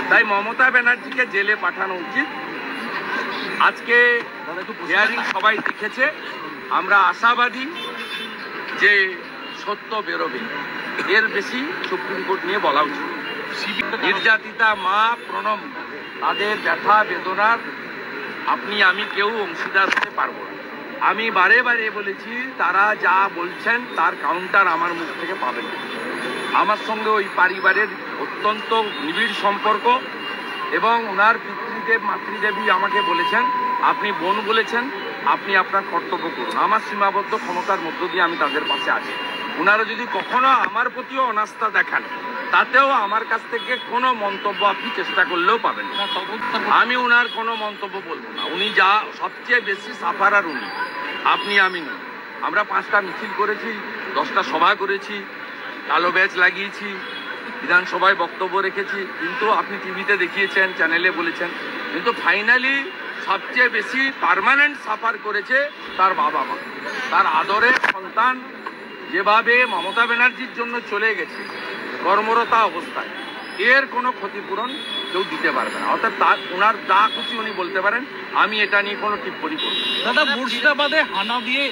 তাই মমতা ব্যানার্জিকে জেলে পাঠানো উচিত। আজকে হিয়ারিং সবাই দেখেছে, আমরা আশাবাদী যে সত্য বেরোবে, এর বেশি সুপ্রিম কোর্ট নিয়ে বলা উচিত। নির্যাতিতা মা প্রণম, তাদের ব্যথা বেদনার আপনি আমি কেউ অংশীদার হতে পারবো না। আমি বারে বারে বলেছি, তারা যা বলছেন তার কাউন্টার আমার মুখ থেকে পাবেন। আমার সঙ্গে ওই পরিবারের অত্যন্ত নিবিড় সম্পর্ক, এবং ওনার পিতৃদেব মাতৃদেবী আমাকে বলেছেন, আপনি বোন বলেছেন, আপনি আপনার কর্তব্য করুন। আমার সীমাবদ্ধ ক্ষমতার মধ্য দিয়ে আমি তাদের পাশে আছি। ওনারা যদি কখনো আমার প্রতিও অনাস্থা দেখান, তাতেও আমার কাছ থেকে কোনো মন্তব্য আপনি চেষ্টা করলেও পাবেন না। আমি ওনার কোনো মন্তব্য বলবো না। উনি যা সবচেয়ে বেশি সাফারার উনি, আপনি আমি নই। আমরা 5টা মিছিল করেছি, 10টা সভা করেছি, কালো ব্যাজ লাগিয়েছি, বিধানসভায় বক্তব্য রেখেছি, কিন্তু আপনি টিভিতে দেখিয়েছেন, চ্যানেলে বলেছেন, কিন্তু ফাইনালি সবচেয়ে বেশি পার্মানেন্ট সাফার করেছে তার বাবা মা। তার আদরের সন্তান যেভাবে মমতা ব্যানার্জির জন্য চলে গেছে কর্মরতা অবস্থায়, এর কোনো ক্ষতিপূরণ কেউ দিতে পারবে না। অর্থাৎ তার ওনার যা খুশি উনি বলতে পারেন, আমি এটা নিয়ে কোনো টিপ্পণী করব না। দাদা, মুর্শিদাবাদে হানা দিয়ে